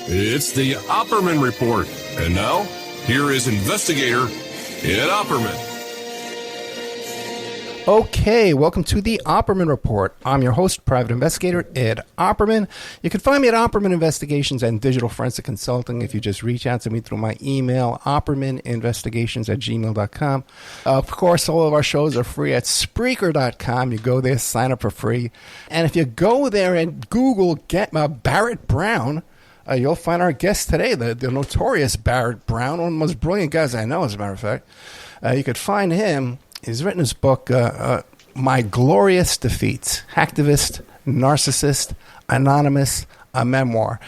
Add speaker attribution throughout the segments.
Speaker 1: It's the Opperman Report. And now, here is investigator Ed Opperman.
Speaker 2: Okay, welcome to the Opperman Report. I'm your host, Private Investigator Ed Opperman. You can find me at Opperman Investigations and Digital Forensic Consulting if you just reach out to me through my email, oppermaninvestigations@gmail.com. Of course, all of our shows are free at Spreaker.com. You go there, sign up for free. And if you go there and Google Get Barret Brown, you'll find our guest today, the notorious Barret Brown, one of the most brilliant guys I know, as a matter of fact. You could find him. He's written his book, My Glorious Defeats, Hacktivist, Narcissist, Anonymous, a Memoir.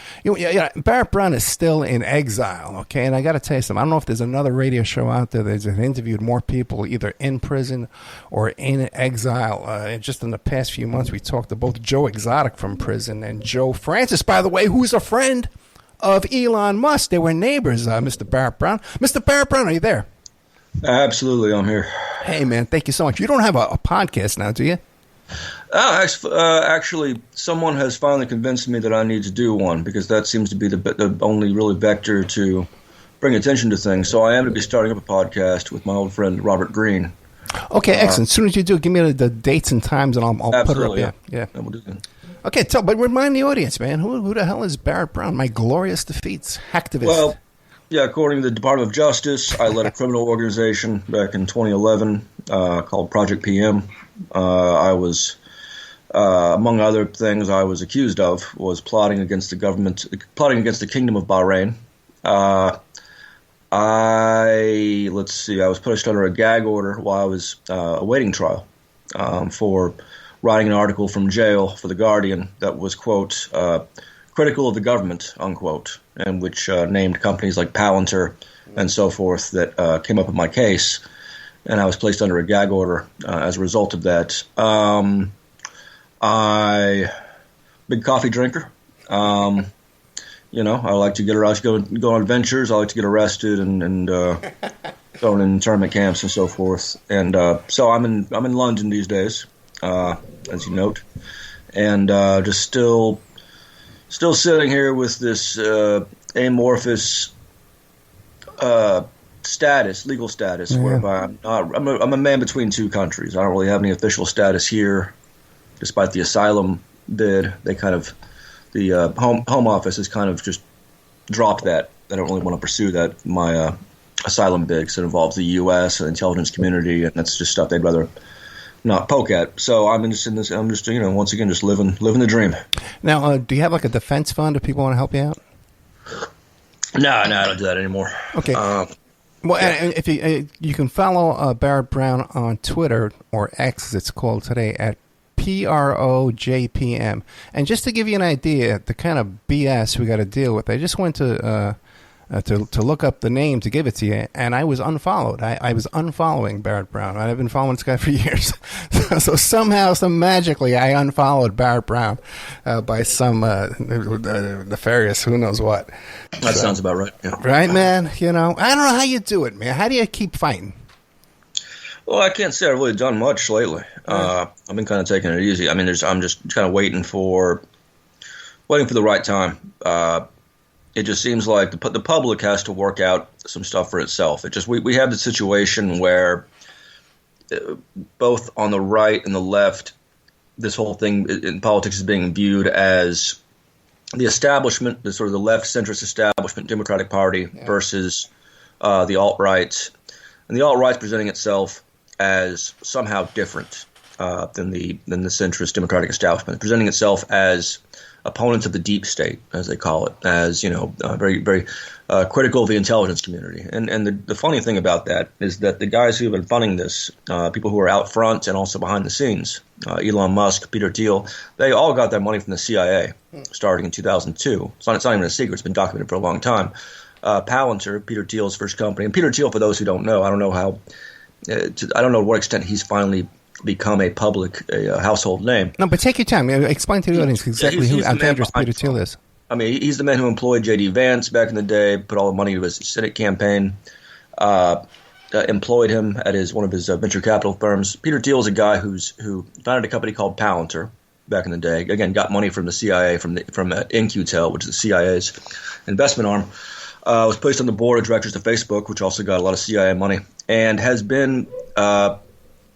Speaker 2: Barret Brown is still in exile, okay? And I got to tell you something. I don't know if there's another radio show out there that's interviewed more people either in prison or in exile. Just in the past few months, we talked to both Joe Exotic from prison and Joe Francis, by the way, who's a friend of Elon Musk. They were neighbors, Mr. Barret Brown. Mr. Barret Brown, are you there?
Speaker 3: Absolutely, I'm here.
Speaker 2: Hey, man, thank you so much. You don't have a podcast now, do you?
Speaker 3: Actually, someone has finally convinced me that I need to do one because that seems to be the only really vector to bring attention to things. So I am to be starting up a podcast with my old friend Robert Greene.
Speaker 2: Okay, excellent. As soon as you do, give me the dates and times, and I'll put it up. Yeah.
Speaker 3: We'll do that.
Speaker 2: Okay, but remind the audience, man, who the hell is Barret Brown? My Glorious Defeats, hacktivist.
Speaker 3: Well, yeah, according to the Department of Justice, I led a criminal organization back in 2011 called Project PM. I was, among other things I was accused of, was plotting against the government, plotting against the Kingdom of Bahrain. I was pushed under a gag order while I was awaiting trial for writing an article from jail for The Guardian that was, quote, critical of the government, unquote, and which named companies like Palantir and so forth that came up in my case, and I was placed under a gag order as a result of that. Big coffee drinker. I like to get around, go on adventures. I like to get arrested and thrown in internment camps and so forth. And so I'm in London these days, as you note, and just still sitting here with this amorphous legal status, whereby I'm a man between two countries. I don't really have any official status here, despite the asylum bid. They kind of the home office has kind of just dropped that. I don't really want to pursue that my asylum bid because it involves the U.S. and intelligence community, and that's just stuff they'd rather not poke at. So I'm just in this. I'm just once again just living the dream.
Speaker 2: Now, do you have like a defense fund if people want to help you out?
Speaker 3: No, I don't do that anymore.
Speaker 2: Okay. And if you can follow Barret Brown on Twitter, or X as it's called today, at PROJPM. And just to give you an idea, the kind of BS we got to deal with, I just went to look up the name to give it to you, and I was unfollowed. I was unfollowing Barret Brown. I've been following this guy for years. So somehow, magically, I unfollowed Barret Brown by some nefarious who knows what.
Speaker 3: That sounds about right. Yeah.
Speaker 2: Right, man? I don't know how you do it, man. How do you keep fighting?
Speaker 3: Well, I can't say I've really done much lately. I've been kind of taking it easy. I mean, I'm just kind of waiting for the right time. It just seems like the public has to work out some stuff for itself. We have the situation where both on the right and the left, this whole thing in politics is being viewed as the establishment, the sort of the left centrist establishment, Democratic Party versus the alt-right, and the alt-right's presenting itself as somehow different than the centrist Democratic establishment, presenting itself as opponents of the deep state, as they call it, as very, very critical of the intelligence community. And the funny thing about that is that the guys who have been funding this, people who are out front and also behind the scenes, Elon Musk, Peter Thiel, they all got their money from the CIA starting in 2002. It's not even a secret. It's been documented for a long time. Palantir, Peter Thiel's first company, and Peter Thiel, for those who don't know, I don't know to what extent he's finally become a household name.
Speaker 2: No, but take your time. Explain to the audience exactly how dangerous Peter Thiel is.
Speaker 3: I mean, he's the man who employed J.D. Vance back in the day, put all the money into his Senate campaign, employed him at one of his venture capital firms. Peter Thiel is a guy who founded a company called Palantir, back in the day. Again, got money from the CIA, from In-Q-Tel, which is the CIA's investment arm. Was placed on the board of directors of Facebook, which also got a lot of CIA money, and has been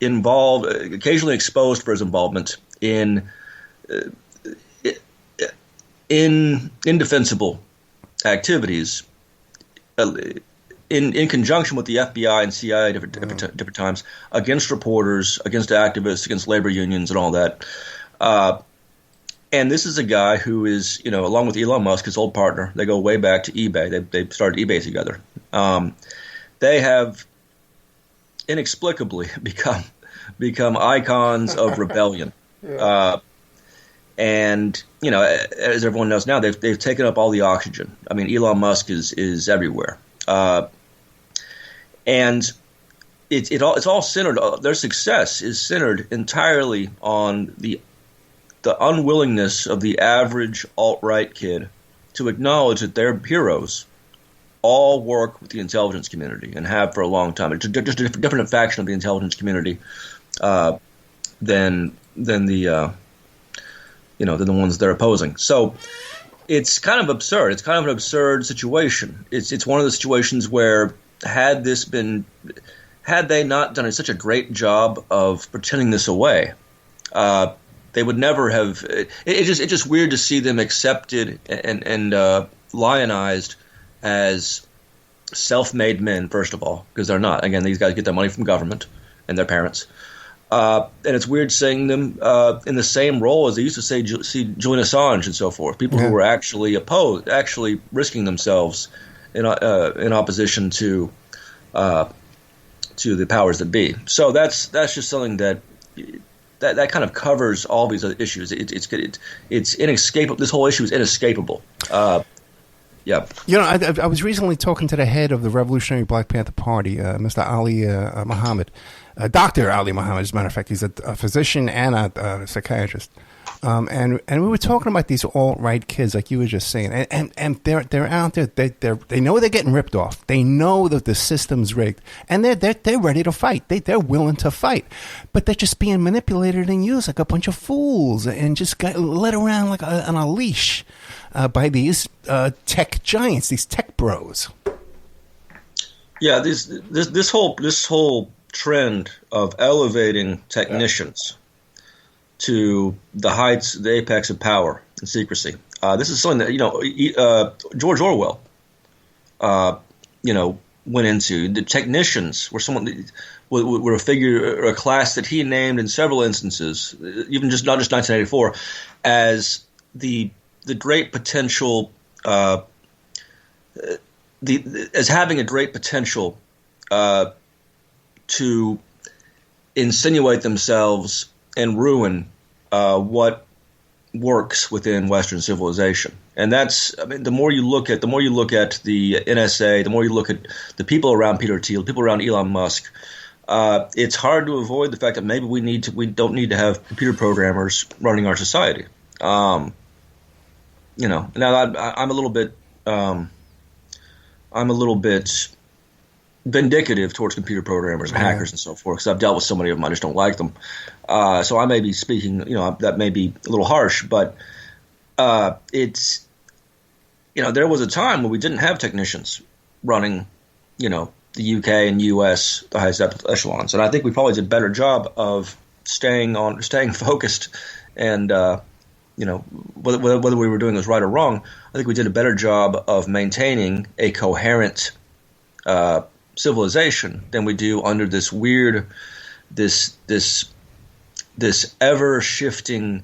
Speaker 3: involved, occasionally exposed for his involvement in indefensible activities in conjunction with the FBI and CIA different times against reporters, against activists, against labor unions, and all that. And this is a guy who is, along with Elon Musk, his old partner. They go way back to eBay. They started eBay together. They have inexplicably become icons of rebellion. And as everyone knows now, they've taken up all the oxygen. I mean, Elon Musk is everywhere, and it's all centered. Their success is centered entirely on the unwillingness of the average alt-right kid to acknowledge that their heroes all work with the intelligence community and have for a long time. It's just a different faction of the intelligence community than the ones they're opposing. So it's kind of absurd. It's kind of an absurd situation. It's one of the situations where had they not done such a great job of pretending this away, they would never have. It's just weird to see them accepted and lionized as self-made men. First of all, because they're not. Again, these guys get their money from government and their parents. And it's weird seeing them in the same role as they used to see Julian Assange and so forth. People who were actually opposed, actually risking themselves in opposition to the powers that be. So that's just something that kind of covers all these other issues. It's inescapable. This whole issue is inescapable. Yeah.
Speaker 2: I was recently talking to the head of the Revolutionary Black Panther Party, Mr. Ali Muhammad. Dr. Ali Muhammad, as a matter of fact. He's a physician and a psychiatrist. And we were talking about these alt-right kids, like you were just saying, and they're out there. They know they're getting ripped off. They know that the system's rigged, and they're ready to fight. They're willing to fight, but they're just being manipulated and used like a bunch of fools, and just got led around like on a leash by these tech giants, these tech bros. Yeah,
Speaker 3: this whole trend of elevating technicians to the heights, the apex of power and secrecy. This is something that George Orwell, went into. The technicians were a figure or a class that he named in several instances, even not just 1984, as the great potential, as having a great potential to insinuate themselves and ruin what works within Western civilization. And the more you look at the NSA, the more you look at the people around Peter Thiel, people around Elon Musk, it's hard to avoid the fact that maybe we don't need to have computer programmers running our society. Now I'm a little bit vindictive towards computer programmers and hackers and so forth, because I've dealt with so many of them. I just don't like them. So I may be speaking, that may be a little harsh, but it's, there was a time when we didn't have technicians running, the UK and US, the highest echelons. And I think we probably did a better job of staying focused and, whether we were doing this right or wrong, I think we did a better job of maintaining a coherent civilization than we do under this weird, this ever shifting.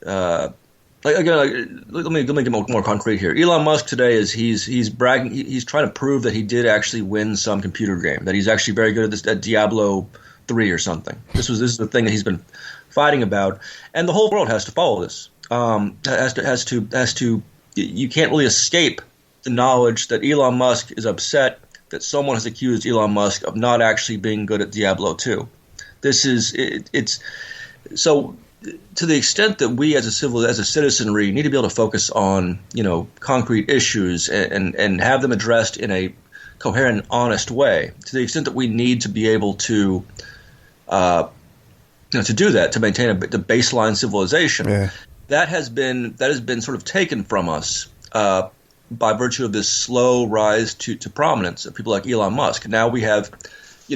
Speaker 3: Let me get more concrete here. Elon Musk today he's bragging. He's trying to prove that he did actually win some computer game. That he's actually very good at Diablo 3 or something. This is the thing that he's been fighting about, and the whole world has to follow this. Has to. You can't really escape the knowledge that Elon Musk is upset that someone has accused Elon Musk of not actually being good at Diablo 2. It's so to the extent that we as a citizenry need to be able to focus on, concrete issues and have them addressed in a coherent, honest way. To the extent that we need to be able to to do that, to maintain the baseline civilization.
Speaker 2: Yeah.
Speaker 3: That has been sort of taken from us by virtue of this slow rise to prominence of people like Elon Musk. Now we have, we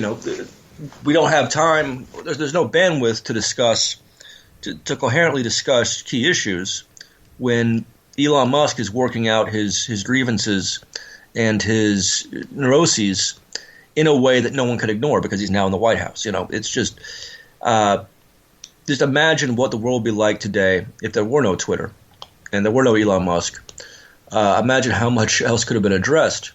Speaker 3: don't have time. There's no bandwidth to discuss to coherently discuss key issues when Elon Musk is working out his grievances and his neuroses in a way that no one could ignore because he's now in the White House. It's just imagine what the world would be like today if there were no Twitter and there were no Elon Musk. Imagine how much else could have been addressed.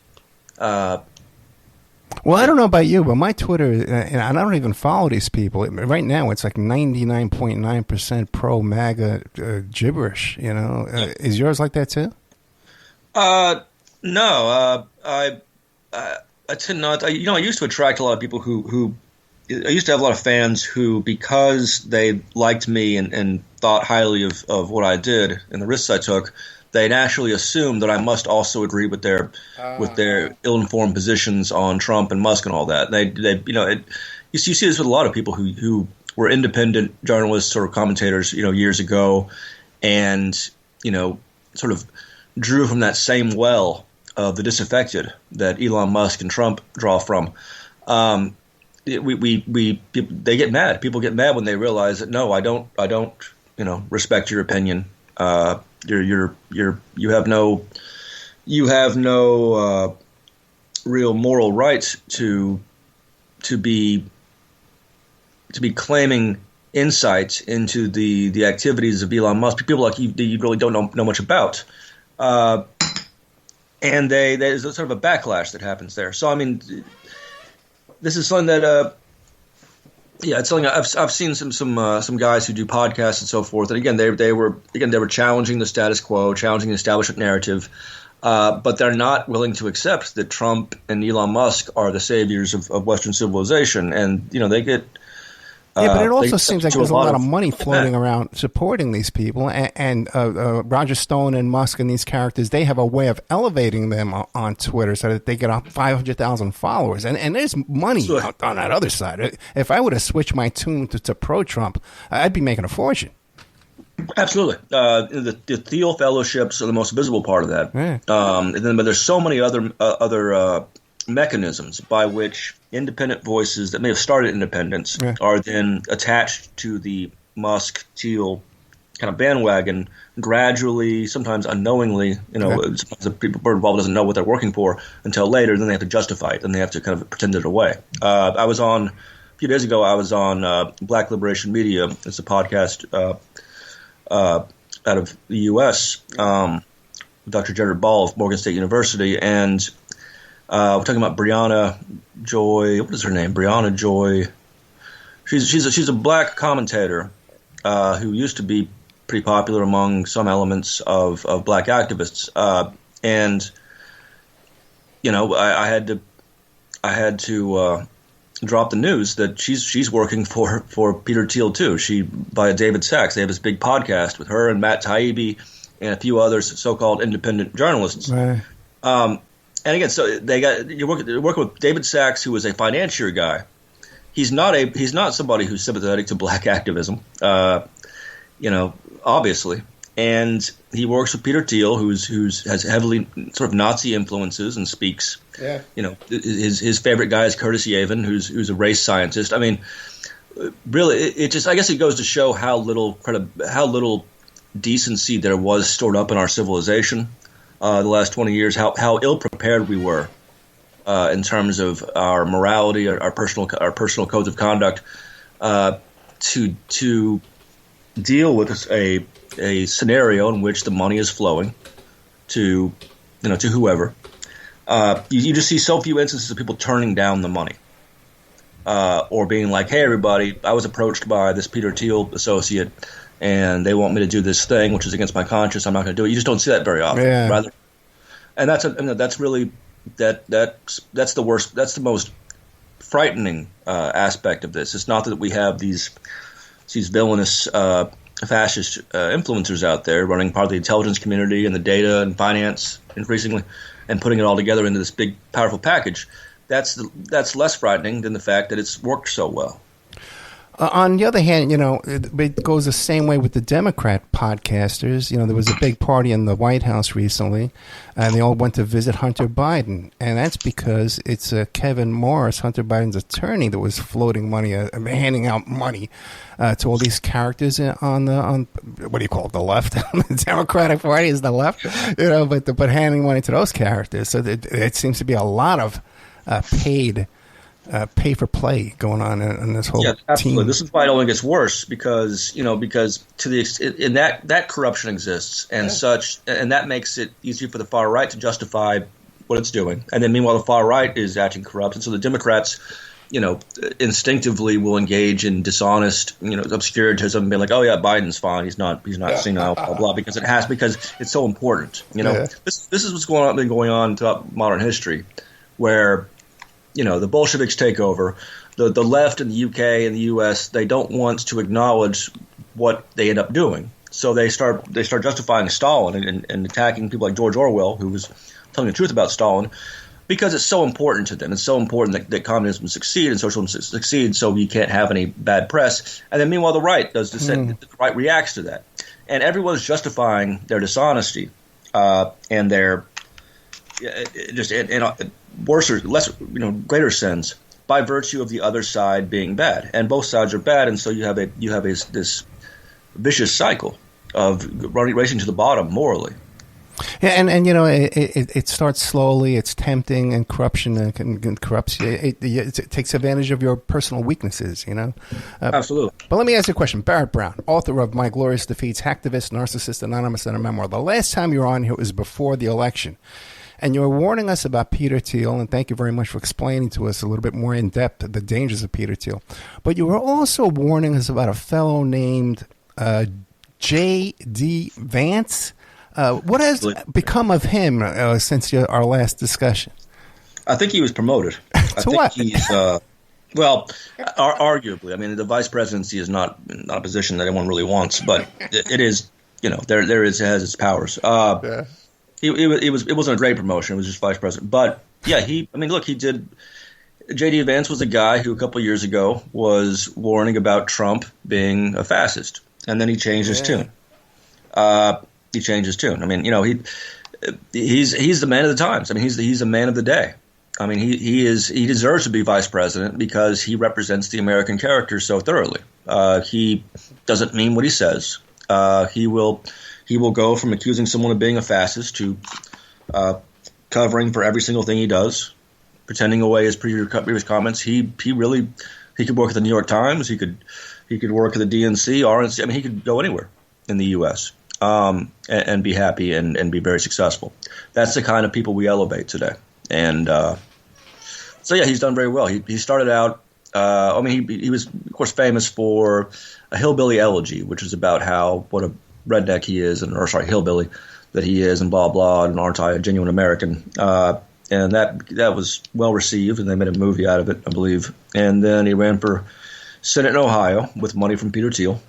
Speaker 2: Well, I don't know about you, but my Twitter, and I don't even follow these people. Right now, it's like 99.9% pro MAGA gibberish. Is yours like that too?
Speaker 3: No, I tend not. I used to attract a lot of people who I used to have a lot of fans who, because they liked me and thought highly of what I did and the risks I took, they naturally assumed that I must also agree with their ill-informed positions on Trump and Musk and all that. You see this with a lot of people who were independent journalists or commentators, years ago, and sort of drew from that same well of the disaffected that Elon Musk and Trump draw from. They get mad. People get mad when they realize that no, I don't respect your opinion. You have no real moral right to be claiming insight into the activities of Elon Musk. People like you really don't know much about, and there's a sort of a backlash that happens there. So I mean, this is something that. It's something I've seen some guys who do podcasts and so forth, and again they were challenging the status quo, challenging the establishment narrative, but they're not willing to accept that Trump and Elon Musk are the saviors of Western civilization, and they get.
Speaker 2: But it also seems like there's a lot of money floating around supporting these people, and Roger Stone and Musk and these characters, they have a way of elevating them on Twitter so that they get 500,000 followers, and there's money on that other side. If I would have switched my tune to pro-Trump, I'd be making a fortune.
Speaker 3: Absolutely. The Thiel fellowships are the most visible part of that.
Speaker 2: Yeah.
Speaker 3: But there's so many other mechanisms by which independent voices that may have started independence are then attached to the Musk-Thiel kind of bandwagon gradually, sometimes unknowingly. Sometimes the people involved doesn't know what they're working for until later. Then they have to justify it. Then they have to kind of pretend it away. A few days ago, I was on Black Liberation Media. It's a podcast out of the U.S. Dr. Jared Ball of Morgan State University, and we're talking about Brianna Joy. What is her name? Brianna Joy. She's a black commentator who used to be pretty popular among some elements of black activists. And I had to drop the news that she's working for Peter Thiel too. Via David Sachs. They have this big podcast with her and Matt Taibbi and a few others, so-called independent journalists.
Speaker 2: Right.
Speaker 3: And again, so you're working with David Sachs, who is a financier guy. He's not somebody who's sympathetic to black activism, obviously. And he works with Peter Thiel, who has heavily sort of Nazi influences and speaks. Yeah. His favorite guy is Curtis Yavin, who's a race scientist. I mean, really, I guess it goes to show how little decency there was stored up in our civilization. The last 20 years, how ill prepared we were in terms of our morality, our personal codes of conduct, to deal with a scenario in which the money is flowing to whoever. You just see so few instances of people turning down the money or being like, "Hey, everybody, I was approached by this Peter Thiel associate, and they want me to do this thing, which is against my conscience. I'm not going to do it." You just don't see that very often.
Speaker 2: Yeah.
Speaker 3: Rather, and that's really that's the worst. That's the most frightening aspect of this. It's not that we have these villainous fascist influencers out there running part of the intelligence community and the data and finance increasingly, and putting it all together into this big, powerful package. That's less frightening than the fact that it's worked so well.
Speaker 2: On the other hand, it goes the same way with the Democrat podcasters. There was a big party in the White House recently, and they all went to visit Hunter Biden. And that's because it's Kevin Morris, Hunter Biden's attorney, that was floating money, handing out money to all these characters on what do you call it, the left? The Democratic Party is the left, but handing money to those characters. So it seems to be a lot of paid pay for play going on in this whole
Speaker 3: absolutely.
Speaker 2: team.
Speaker 3: This is why it only gets worse because to the extent that corruption exists and such, and that makes it easier for the far right to justify what it's doing. And then meanwhile, the far right is acting corrupt, and so the Democrats, instinctively will engage in dishonest, obscurantism, being like, oh yeah, Biden's fine, he's not senile, blah blah, because it's so important. This is what's been going on throughout modern history, where the Bolsheviks take over. The left in the UK and the US, they don't want to acknowledge what they end up doing. So they start justifying Stalin and attacking people like George Orwell, who was telling the truth about Stalin, because it's so important to them. It's so important that communism succeed and socialism succeed, so you can't have any bad press. And then meanwhile, the right does the same. The right reacts to that. And everyone's justifying their dishonesty and their just in worse or less, greater sense, by virtue of the other side being bad, and both sides are bad, and so you have this vicious cycle of racing to the bottom morally.
Speaker 2: Yeah, and it starts slowly. It's tempting, and corruption corrupts you. It takes advantage of your personal weaknesses.
Speaker 3: Absolutely.
Speaker 2: But let me ask you a question. Barret Brown, author of My Glorious Defeats: Hacktivist, Narcissist, Anonymous, and a Memoir. The last time you were on here was before the election. And you were warning us about Peter Thiel, and thank you very much for explaining to us a little bit more in depth the dangers of Peter Thiel. But you were also warning us about a fellow named J.D. Vance. What has become of him since our last discussion?
Speaker 3: I think he was promoted.
Speaker 2: To what?
Speaker 3: He's arguably. I mean, the vice presidency is not a position that anyone really wants, but it is. It has its powers. It wasn't a great promotion. It was just vice president. But yeah, he did. J.D. Vance was a guy who a couple of years ago was warning about Trump being a fascist, and then he changed his tune. He changed his tune. I mean, he's the man of the times. I mean, he's a man of the day. I mean, he deserves to be vice president because he represents the American character so thoroughly. He doesn't mean what he says. He will go from accusing someone of being a fascist to covering for every single thing he does, pretending away his previous comments. He could work at the New York Times. He could work at the DNC, RNC. I mean, he could go anywhere in the U.S. And be happy and be very successful. That's the kind of people we elevate today. And so yeah, he's done very well. He started out. He was of course famous for a hillbilly elegy, which is about what a redneck he is, hillbilly that he is, and blah blah, and aren't I a genuine American? And that was well received, and they made a movie out of it, I believe. And then he ran for Senate in Ohio with money from Peter Thiel.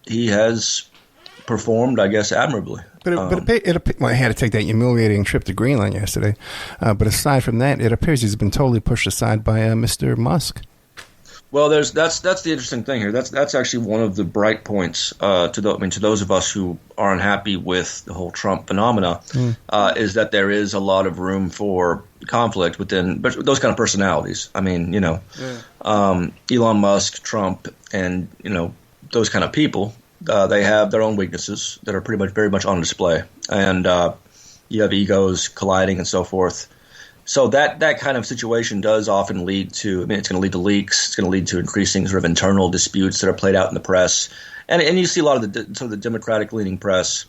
Speaker 3: He has performed, I guess, admirably.
Speaker 2: But I had to take that humiliating trip to Greenland yesterday. But aside from that, it appears he's been totally pushed aside by Mr. Musk.
Speaker 3: Well, that's the interesting thing here. That's actually one of the bright points to those of us who are unhappy with the whole Trump phenomena, is that there is a lot of room for conflict within those kind of personalities. I mean, Elon Musk, Trump, and those kind of people. They have their own weaknesses that are very much on display, and you have egos colliding and so forth. So that kind of situation does often lead to. I mean, it's going to lead to leaks. It's going to lead to increasing sort of internal disputes that are played out in the press, and you see a lot of the Democratic-leaning press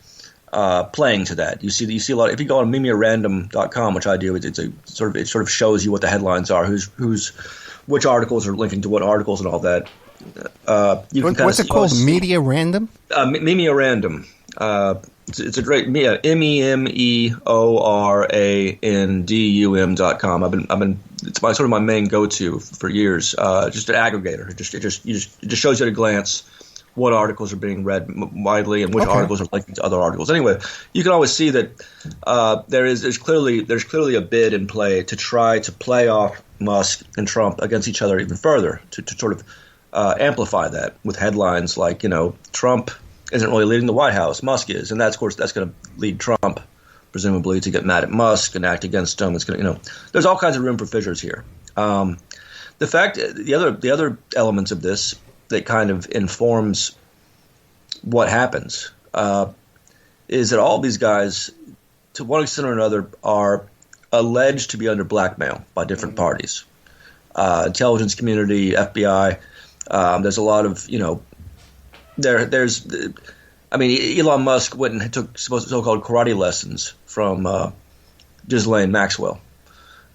Speaker 3: playing to that. You see a lot. If you go on memearandom.com, which I do, it sort of shows you what the headlines are, which articles are linking to what articles and all that.
Speaker 2: What's it called? Media Random?
Speaker 3: Memearandom. It's a great memeorandum.com. It's sort of my main go-to for years. Just an aggregator. It just shows you at a glance what articles are being read widely and which articles are linking to other articles. Anyway, you can always see that there's clearly a bid in play to try to play off Musk and Trump against each other even further, to sort of amplify that with headlines like, Trump isn't really leading the White House, Musk is, and that's going to lead Trump presumably to get mad at Musk and act against him. It's going to, there's all kinds of room for fissures here. The other elements of this that kind of informs what happens is that all these guys, to one extent or another, are alleged to be under blackmail by different parties, intelligence community, FBI. There's a lot of, Elon Musk went and took so-called karate lessons from Ghislaine Maxwell,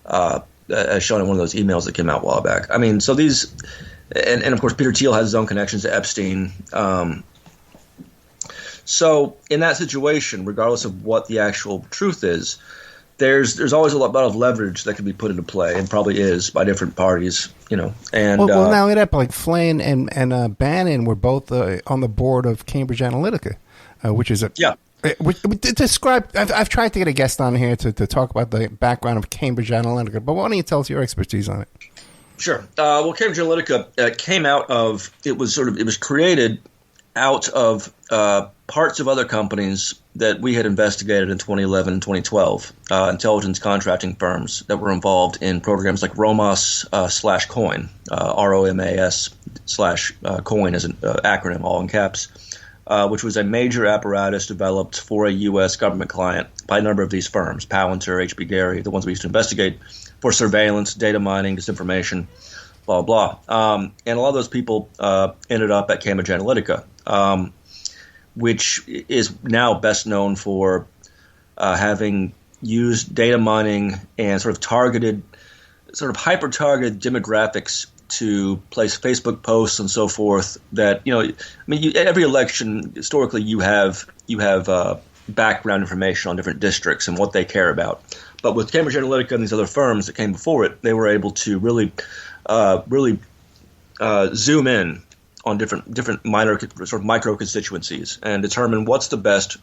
Speaker 3: as shown in one of those emails that came out a while back. So these, and of course Peter Thiel has his own connections to Epstein. So in that situation, regardless of what the actual truth is, there's always a lot of leverage that can be put into play, and probably is, by different parties, And
Speaker 2: well, not only that, but like Flynn and Bannon were both on the board of Cambridge Analytica, which is describe. I've tried to get a guest on here to talk about the background of Cambridge Analytica, but why don't you tell us your expertise on it?
Speaker 3: Sure. Well, Cambridge Analytica came out of it was created out of parts of other companies that we had investigated in 2011 and 2012, intelligence contracting firms that were involved in programs like ROMAS /Coin, ROMAS /Coin as an acronym, all in caps, which was a major apparatus developed for a U.S. government client by a number of these firms, Palantir, H.B. Gary, the ones we used to investigate, for surveillance, data mining, disinformation, blah, blah. And a lot of those people ended up at Cambridge Analytica, which is now best known for having used data mining and sort of hyper-targeted demographics to place Facebook posts and so forth that, every election, historically, you have background information on different districts and what they care about. But with Cambridge Analytica and these other firms that came before it, they were able to really zoom in on different minor sort of micro constituencies and determine what's the best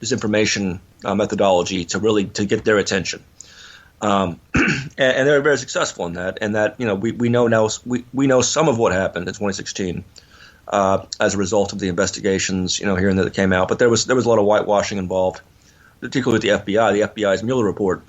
Speaker 3: disinformation methodology to get their attention. And they're very successful in that. And that we know now we know some of what happened in 2016 as a result of the investigations here and there that came out. But there was a lot of whitewashing involved, particularly with the FBI. The FBI's Mueller report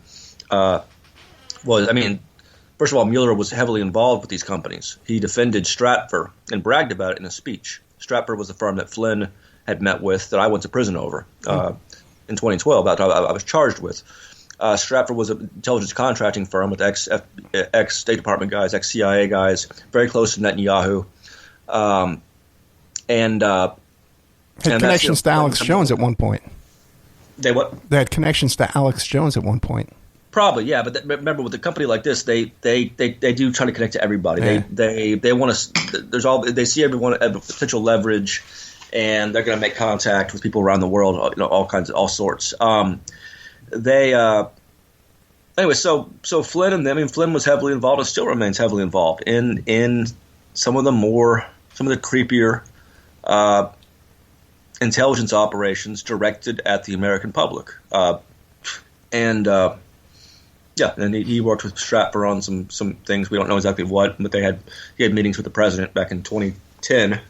Speaker 3: first of all, Mueller was heavily involved with these companies. He defended Stratfor and bragged about it in a speech. Stratfor was the firm that Flynn had met with that I went to prison over in 2012. That I was charged with. Stratfor was an intelligence contracting firm with ex-State Department guys, ex-CIA guys, very close to Netanyahu.
Speaker 2: Had connections to Alex Jones at one point.
Speaker 3: They what?
Speaker 2: They had connections to Alex Jones at one point.
Speaker 3: Probably, yeah. But remember, with a company like this, they do try to connect to everybody. Yeah. They want to. They see everyone as potential leverage, and they're going to make contact with people around the world. All sorts. Anyway, so Flynn and them. Flynn was heavily involved and still remains heavily involved in some of the creepier intelligence operations directed at the American public. And he worked with Stratfor on some things. We don't know exactly what, but he had meetings with the president back in 2010.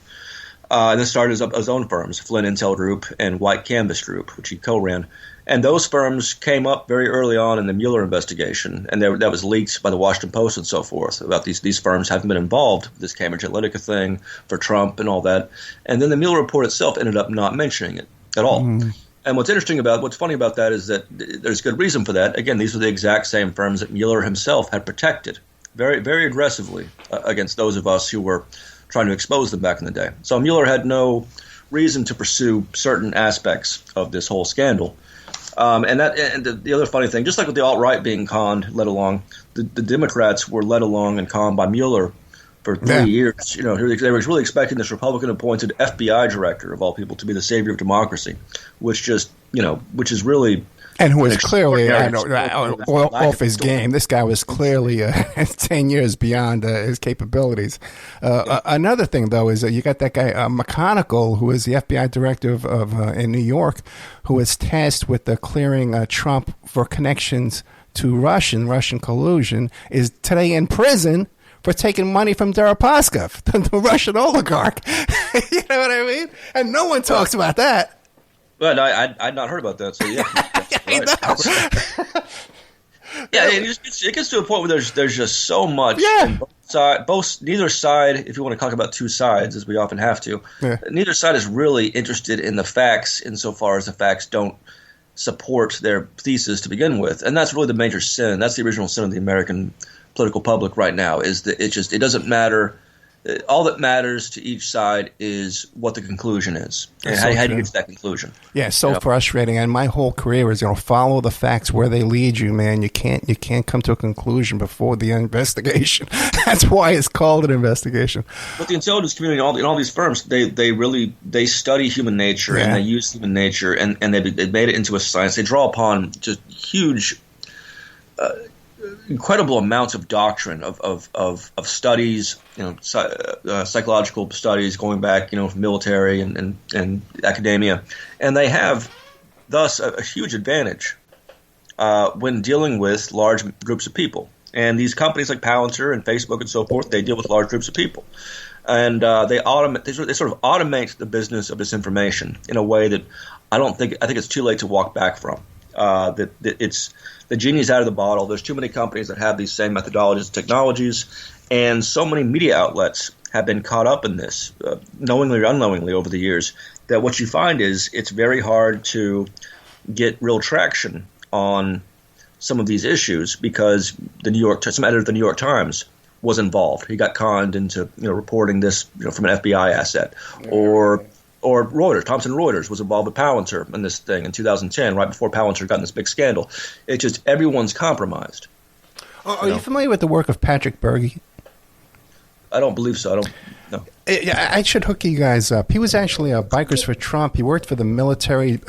Speaker 3: And then started his own firms, Flynn Intel Group and White Canvas Group, which he co-ran. And those firms came up very early on in the Mueller investigation, and that was leaked by the Washington Post and so forth about these firms having been involved with this Cambridge Analytica thing for Trump and all that. And then the Mueller report itself ended up not mentioning it at all. Mm. And what's funny about that is that there's good reason for that. Again, these were the exact same firms that Mueller himself had protected very, very aggressively against those of us who were trying to expose them back in the day. So Mueller had no reason to pursue certain aspects of this whole scandal. And the other funny thing, just like with the alt-right being conned, led along, the Democrats were led along and conned by Mueller for 3 years. They were really expecting this Republican-appointed FBI director of all people to be the savior of democracy, which is really.
Speaker 2: And who was clearly off his game. This guy was clearly 10 years beyond his capabilities. Another thing, though, is that you got that guy McConnell, who is the FBI director of in New York, who was tasked with clearing Trump for connections to Russian collusion, is today in prison for taking money from Deripaska, the Russian oligarch. You know what I mean? And no one talks about that.
Speaker 3: But I'd not heard about that, so yeah. Yeah, it gets to a point where there's just so much.
Speaker 2: Yeah.
Speaker 3: Neither side, if you want to talk about two sides, as we often have to, neither side is really interested in the facts insofar as the facts don't support their thesis to begin with. And that's really the major sin. That's the original sin of the American political public right now, is that it doesn't matter. All that matters to each side is what the conclusion is, and how do you get to that conclusion.
Speaker 2: Yeah, so frustrating. And my whole career is follow the facts where they lead you, man. You can't come to a conclusion before the investigation. That's why it's called an investigation.
Speaker 3: But the intelligence community, in all these firms, they study human nature and they use human nature, and they made it into a science. They draw upon just huge. Incredible amounts of doctrine of studies, psychological studies going back, from military and academia, and they have thus a huge advantage when dealing with large groups of people. And these companies like Palantir and Facebook and so forth, they deal with large groups of people, and they sort of automate the business of this information in a way that I think it's too late to walk back from. That it's the genie's out of the bottle. There's too many companies that have these same methodologies and technologies, and so many media outlets have been caught up in this, knowingly or unknowingly over the years, that what you find is it's very hard to get real traction on some of these issues because some editor of the New York Times was involved. He got conned into reporting this from an FBI asset, or Reuters, Thomson Reuters was involved with Palantir in this thing in 2010, right before Palantir got in this big scandal. It's just everyone's compromised.
Speaker 2: Are you familiar with the work of Patrick Berge?
Speaker 3: I don't believe so. I don't know.
Speaker 2: I should hook you guys up. He was actually a Bikers for Trump. He worked for the military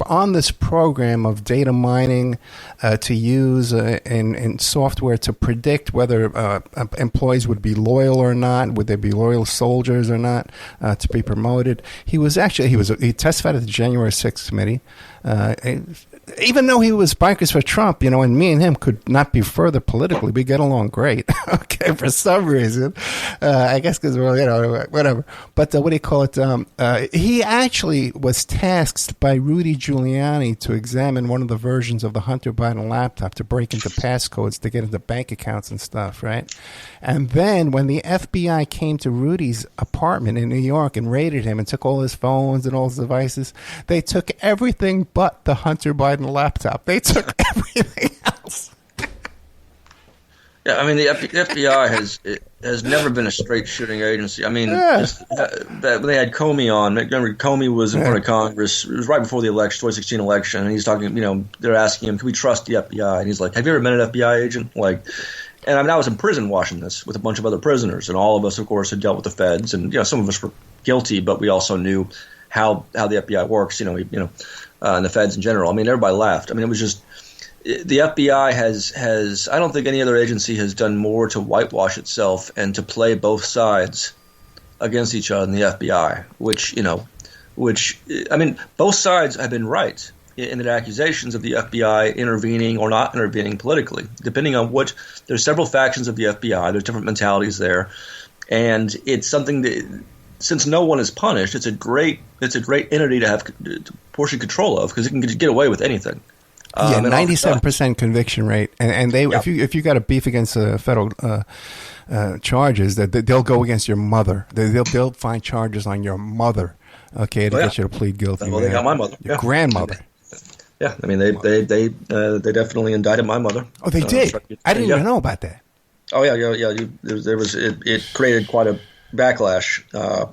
Speaker 2: on this program of data mining to use in software to predict whether employees would be loyal or not, would they be loyal soldiers or not, to be promoted. He testified at the January 6th committee. Even though he was Bikers for Trump, and me and him could not be further politically, we get along great. Okay, for some reason, I guess because we're whatever. But what do you call it? He actually was tasked by Rudy Giuliani to examine one of the versions of the Hunter Biden laptop to break into passcodes to get into bank accounts and stuff, right? And then when the FBI came to Rudy's apartment in New York and raided him and took all his phones and all his devices, they took everything but the Hunter Biden laptop. They took everything else.
Speaker 3: Yeah, I mean, the FBI has never been a straight shooting agency. I mean, they had Comey on. Remember, Comey was in front of Congress. It was right before the 2016 election, and he's talking. They're asking him, "Can we trust the FBI?" And he's like, "Have you ever met an FBI agent?" And I was in prison watching this with a bunch of other prisoners, and all of us, of course, had dealt with the feds, and some of us were guilty, but we also knew how the FBI works. And the feds in general. I mean, everybody laughed. I mean, it was just. The FBI has I don't think any other agency has done more to whitewash itself and to play both sides against each other than the FBI, which both sides have been right in their accusations of the FBI intervening or not intervening politically, depending on there's several factions of the FBI, there's different mentalities there, and it's something that, since no one is punished, it's a great entity to have portion control of because it can get away with anything.
Speaker 2: 97% conviction rate, and they if you got a beef against federal charges, that they'll go against your mother. They'll find charges on your mother, to get you to plead guilty.
Speaker 3: Well, they got my mother,
Speaker 2: your grandmother.
Speaker 3: Yeah, I mean they definitely indicted my mother.
Speaker 2: Oh, they did. I didn't even know about that.
Speaker 3: Oh yeah. It created quite a backlash,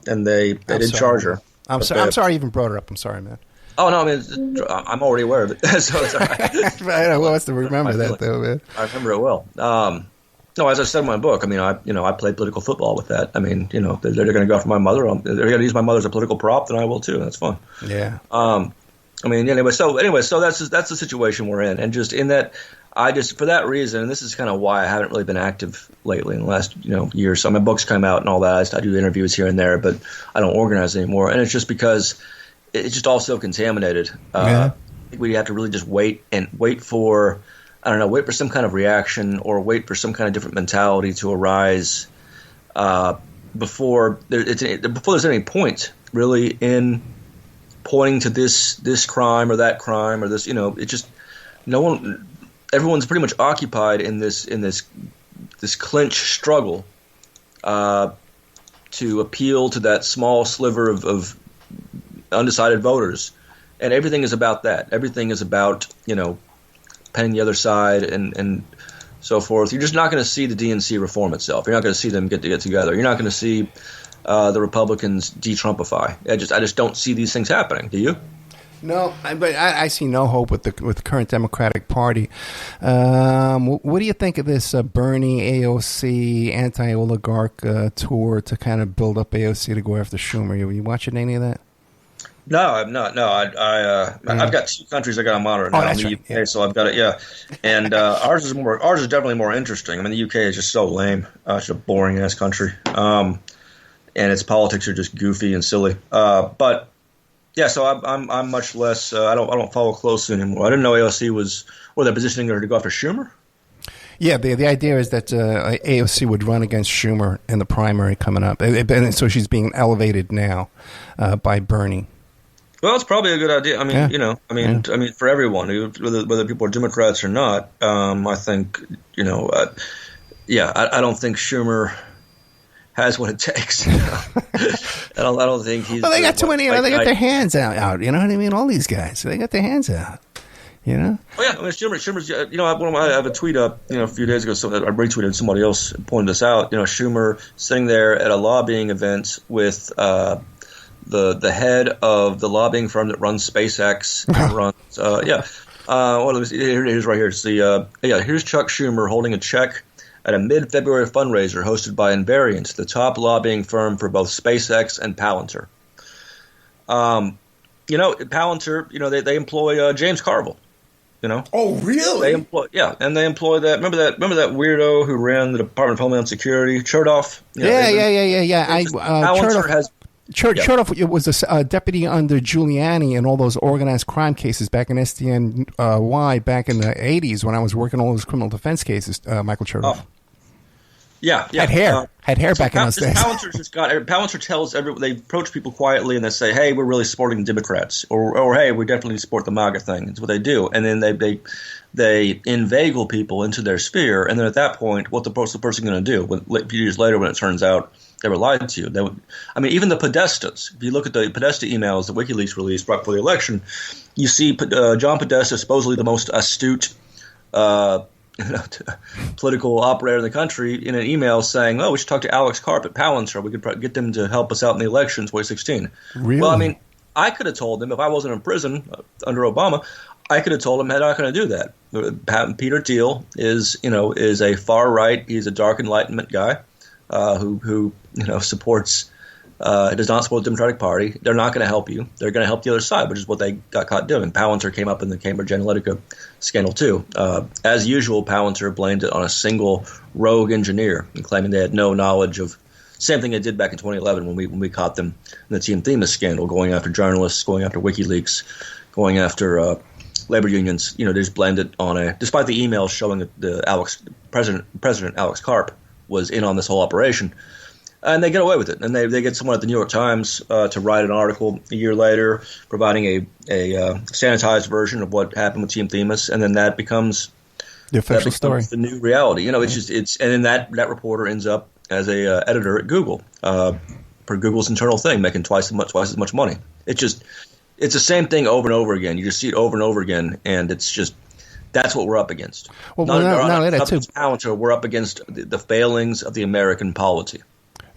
Speaker 3: and they did charge her.
Speaker 2: I'm sorry you even brought her up. I'm sorry, man.
Speaker 3: Oh, no, I mean, I'm already aware of it, so it's all right.
Speaker 2: I know who wants to remember that, though, man.
Speaker 3: I remember it well. No, as I said in my book, I mean, I played political football with that. I mean, they're going to go after my mother. They're going to use my mother as a political prop, then I will too. That's fun.
Speaker 2: Yeah.
Speaker 3: I mean, anyway, so that's the situation we're in, and just in that, for that reason, and this is kind of why I haven't really been active lately in the last years. So my books come out and all that. I do interviews here and there, but I don't organize anymore, and it's just because it's just all so contaminated. I think we have to really just wait for, I don't know, wait for some kind of reaction or wait for some kind of different mentality to arise before there's any point really in pointing to this crime or that crime or this. It just everyone's pretty much occupied in this clinch struggle to appeal to that small sliver of undecided voters, and everything is about that. Everything is about penning the other side and so forth. You're just not going to see the DNC reform itself. You're not going to see them get together. You're not going to see the Republicans de-Trumpify. I just don't see these things happening. Do you?
Speaker 2: No, but I see no hope with the current Democratic Party. What do you think of this Bernie AOC anti-oligarch tour to kind of build up AOC to go after Schumer? You watching any of that?
Speaker 3: No, I'm not. No, I've got 2 countries I got to monitor now.
Speaker 2: That's
Speaker 3: in the
Speaker 2: right.
Speaker 3: UK,
Speaker 2: Yeah.
Speaker 3: so I've got it. Yeah, and ours is definitely more interesting. I mean, the UK is just so lame. It's a boring ass country, and its politics are just goofy and silly. But yeah, so I'm much less. I don't follow closely anymore. I didn't know AOC they're positioning her to go after Schumer.
Speaker 2: Yeah, the idea is that AOC would run against Schumer in the primary coming up, and so she's being elevated now by Bernie.
Speaker 3: Well, it's probably a good idea. I mean,
Speaker 2: Yeah.
Speaker 3: I mean, for everyone, whether people are Democrats or not, I think, I don't think Schumer has what it takes. I don't think he's.
Speaker 2: Well, they got too many. They got their hands out. You know what I mean? All these guys, they got their hands out. You know?
Speaker 3: Oh yeah, I mean, Schumer's. I have a tweet up, a few days ago. So I retweeted somebody else pointed this out. Schumer sitting there at a lobbying event with the head of the lobbying firm that runs SpaceX. Here's right here. It's here's Chuck Schumer holding a check at a mid-February fundraiser hosted by Invariant, the top lobbying firm for both SpaceX and Palantir. Palantir, they employ James Carville.
Speaker 2: Oh, really?
Speaker 3: They employ that. Remember that weirdo who ran the Department of Homeland Security, Chertoff?
Speaker 2: Yeah.
Speaker 3: Palantir has.
Speaker 2: Chertoff was a deputy under Giuliani in all those organized crime cases back in SDNY back in the 80s when I was working all those criminal defense cases, Michael Chertoff.
Speaker 3: Yeah.
Speaker 2: Had hair back in those days.
Speaker 3: Palantir tells everyone, they approach people quietly and they say, hey, we're really supporting the Democrats, or hey, we definitely support the MAGA thing. That's what they do. And then they inveigle people into their sphere, and then at that point, what's the person going to do? A few years later when it turns out they were lied to. Even the Podestas. If you look at the Podesta emails that WikiLeaks released right before the election, you see John Podesta, supposedly the most astute political operator in the country, in an email saying, "Oh, we should talk to Alex Karp at Palantir. We could get them to help us out in the election in 2016."
Speaker 2: Really?
Speaker 3: Well, I mean, I could have told them if I wasn't in prison under Obama. I could have told him, "Hey, not going to do that." Peter Thiel is a far right. He's a dark Enlightenment guy who supports. Does not support the Democratic Party. They're not going to help you. They're going to help the other side, which is what they got caught doing. Palantir came up in the Cambridge Analytica scandal too. As usual, Palantir blamed it on a single rogue engineer, and claiming they had no knowledge of. Same thing they did back in 2011 when we caught them in the Team Themis scandal, going after journalists, going after WikiLeaks, going after labor unions. They just blamed it on despite the emails showing that the President Alex Karp was in on this whole operation. And they get away with it, and they get someone at the New York Times to write an article a year later, providing a sanitized version of what happened with Team Themis, and then that becomes
Speaker 2: the official story,
Speaker 3: the new reality. And then that reporter ends up as a editor at Google for Google's internal thing, making twice as much money. It's the same thing over and over again. You just see it over and over again, and it's just. That's what we're up against.
Speaker 2: Well, Palantir,
Speaker 3: we're up against the failings of the American polity.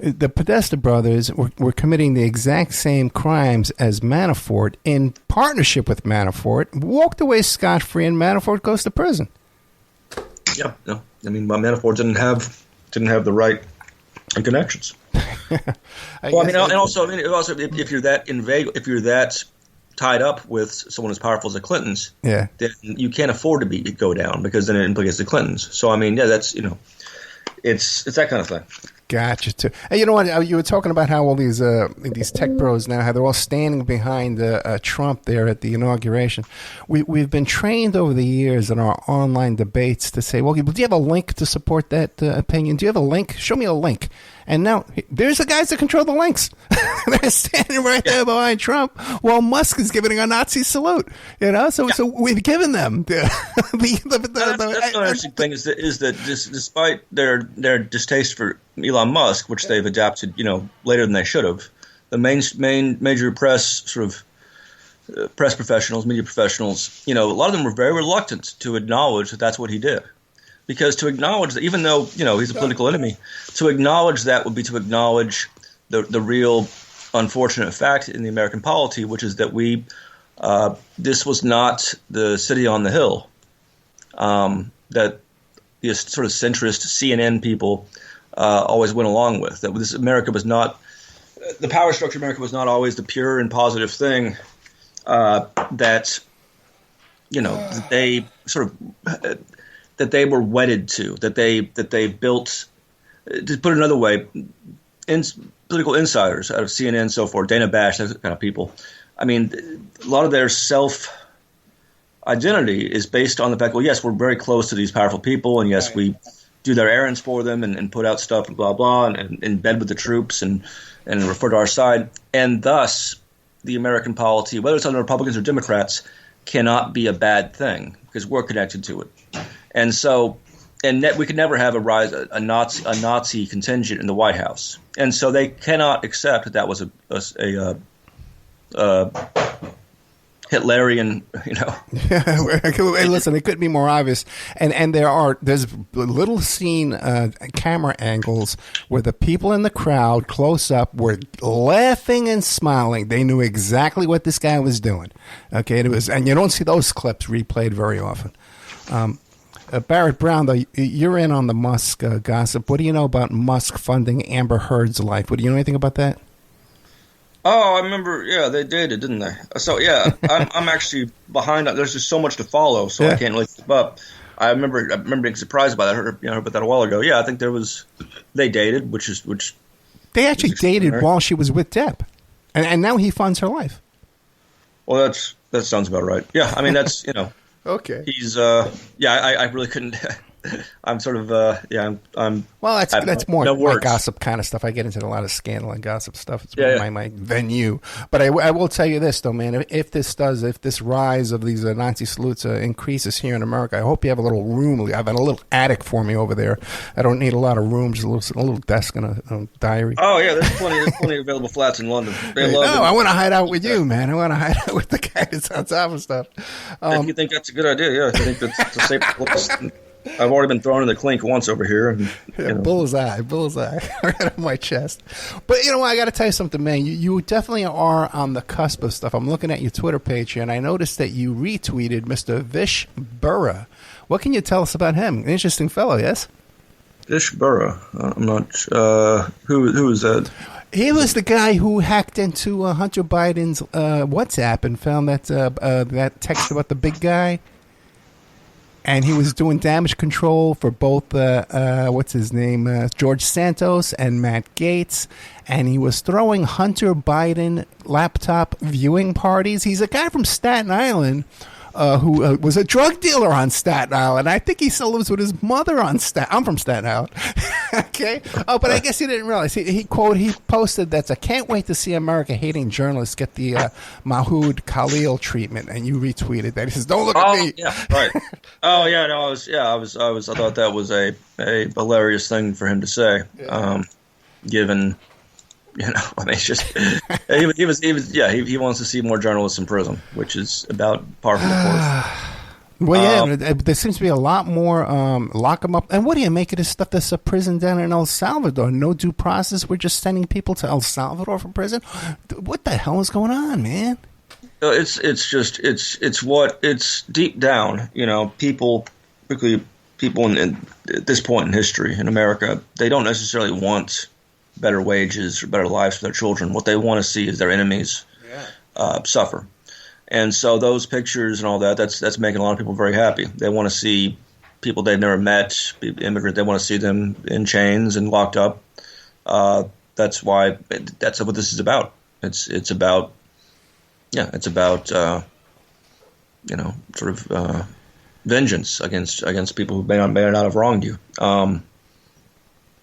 Speaker 2: The Podesta brothers were committing the exact same crimes as Manafort in partnership with Manafort, walked away scot-free, and Manafort goes to prison.
Speaker 3: Yeah, no. I mean, Manafort didn't have the right connections. And also, if you're that if you're that tied up with someone as powerful as the Clintons, then you can't afford to go down, because then it implicates the Clintons. So I mean, that's it's that kind of thing.
Speaker 2: Gotcha too. And you know what? You were talking about how all these tech bros now, how they're all standing behind Trump there at the inauguration. We've been trained over the years in our online debates to say, well, do you have a link to support that opinion? Do you have a link? Show me a link. And now there's the guys that control the links. They're standing right there behind Trump while Musk is giving a Nazi salute. So we've given them that's the
Speaker 3: interesting thing is that despite their distaste for Elon Musk, which they've adapted, later than they should have, the major press press professionals, media professionals, a lot of them were very reluctant to acknowledge that that's what he did. Because to acknowledge that, even though he's a political enemy, to acknowledge that would be to acknowledge the real unfortunate fact in the American polity, which is that this was not the city on the hill that the sort of centrist CNN people always went along with. That this America was not the power structure. America was not always the pure and positive thing that they sort of. That they were wedded to, that they built. To put it another way, political insiders out of CNN and so forth, Dana Bash, those kind of people. I mean, a lot of their self-identity is based on the fact, well, yes, we're very close to these powerful people, and yes, we do their errands for them and put out stuff and blah, blah, and in bed with the troops and refer to our side. And thus, the American polity, whether it's under Republicans or Democrats, cannot be a bad thing because we're connected to it. And so, we could never have a Nazi contingent in the White House, and so they cannot accept that was a Hitlerian,
Speaker 2: Hey, listen, it couldn't be more obvious. And there's little seen camera angles where the people in the crowd close up were laughing and smiling. They knew exactly what this guy was doing. Okay, and you don't see those clips replayed very often. Barret Brown, though, you're in on the Musk gossip. What do you know about Musk funding Amber Heard's life? Do you know anything about that?
Speaker 3: Oh, I remember. Yeah, they did, didn't they? So yeah, I'm actually behind. There's just so much to follow, so I can't really keep up. I remember being surprised by that. I heard about that a while ago. Yeah, I think they dated, which
Speaker 2: they actually dated while she was with Depp, and now he funds her life.
Speaker 3: Well, that sounds about right. Yeah, I mean that's
Speaker 2: Okay.
Speaker 3: He's I really couldn't. I'm sort of I'm.
Speaker 2: Well, that's more my gossip kind of stuff. I get into a lot of scandal and gossip stuff. It's my venue. But I will tell you this though, man. If this rise of these Nazi salutes increases here in America, I hope you have a little room. I have a little attic for me over there. I don't need a lot of rooms. A little desk and a diary.
Speaker 3: Oh yeah, there's plenty of available flats in London.
Speaker 2: I want to hide out with you, man. I want to hide out with the guy that's on top of stuff.
Speaker 3: If you think that's a good idea, yeah. If you think that's a safe place. I've already been thrown in the clink once over here. And,
Speaker 2: bullseye right on my chest. But I got to tell you something, man. You definitely are on the cusp of stuff. I'm looking at your Twitter page here, and I noticed that you retweeted Mr. Vish Burra. What can you tell us about him? An interesting fellow, yes?
Speaker 3: Vish Burra. I'm not who is that?
Speaker 2: He was the guy who hacked into Hunter Biden's WhatsApp and found that text about the big guy. And he was doing damage control for both, what's his name, George Santos and Matt Gaetz. And he was throwing Hunter Biden laptop viewing parties. He's a guy from Staten Island who was a drug dealer on Staten Island. I think he still lives with his mother on Staten Island. I'm from Staten Island. Okay. Oh, but I guess he didn't realize. He posted that, I can't wait to see America-hating journalists get the Mahood Khalil treatment. And you retweeted that. He says, don't look at me.
Speaker 3: Yeah, right. Oh, yeah, no, I thought that was a hilarious thing for him to say, given, I mean, it's just, he wants to see more journalists in prison, which is about par for the course.
Speaker 2: Well, yeah, there seems to be a lot more lock them up. And what do you make of this stuff that's a prison down in El Salvador? No due process. We're just sending people to El Salvador from prison. What the hell is going on, man?
Speaker 3: It's deep down, people, particularly people at this point in history in America, they don't necessarily want better wages or better lives for their children. What they want to see is their enemies suffer. And so those pictures and all that's making a lot of people very happy. They want to see people they've never met, immigrants. They want to see them in chains and locked up. That's what this is about. It's about vengeance against people who may or not have wronged you. And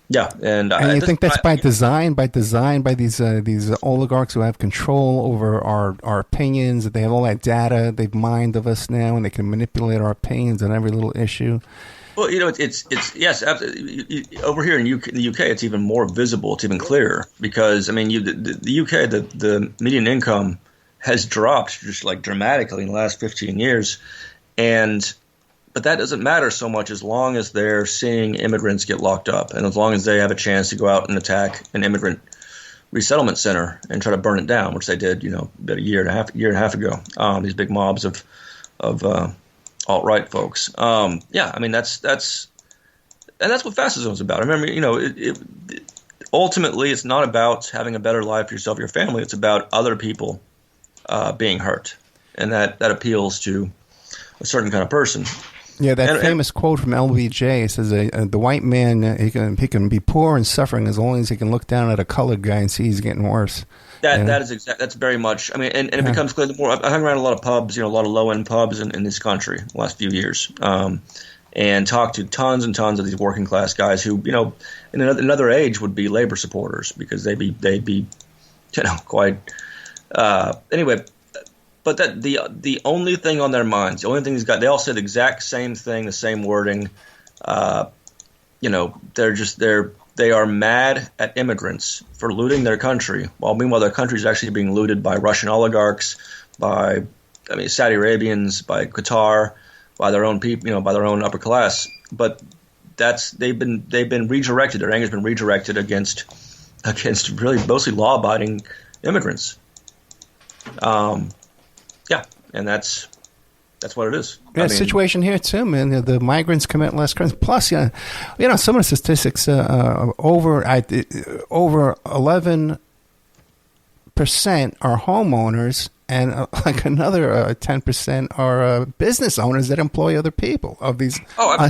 Speaker 2: you think that's by design by these oligarchs who have control over our opinions, that they have all that data they've mined of us now, and they can manipulate our opinions on every little issue?
Speaker 3: Well, it's yes. Over here in the UK, it's even more visible. It's even clearer because the UK, the median income has dropped just like dramatically in the last 15 years, but that doesn't matter so much as long as they're seeing immigrants get locked up, and as long as they have a chance to go out and attack an immigrant resettlement center and try to burn it down, which they did, about a year and a half ago. These big mobs of alt-right folks. That's what fascism is about. I remember, ultimately, it's not about having a better life for yourself or your family. It's about other people being hurt, and that appeals to a certain kind of person.
Speaker 2: Yeah, that famous quote from LBJ says, "The white man he can be poor and suffering as long as he can look down at a colored guy and see he's getting worse."
Speaker 3: That is exact. That's very much. And it becomes clear the more I hung around a lot of pubs, a lot of low end pubs in this country the last few years, and talked to tons and tons of these working class guys who, in another age would be labor supporters because they'd be quite anyway. But that the only thing on their minds, the only thing they all said the exact same thing, the same wording. They are mad at immigrants for looting their country, while meanwhile their country is actually being looted by Russian oligarchs, by Saudi Arabians, by Qatar, by their own people, by their own upper class. But they've been redirected. Their anger's been redirected against really mostly law-abiding immigrants. And that's what it is.
Speaker 2: Yeah, situation here too, man. The migrants commit less crimes. Plus, some of the statistics over 11% are homeowners, and like another 10% are business owners that employ other people. Of these,
Speaker 3: I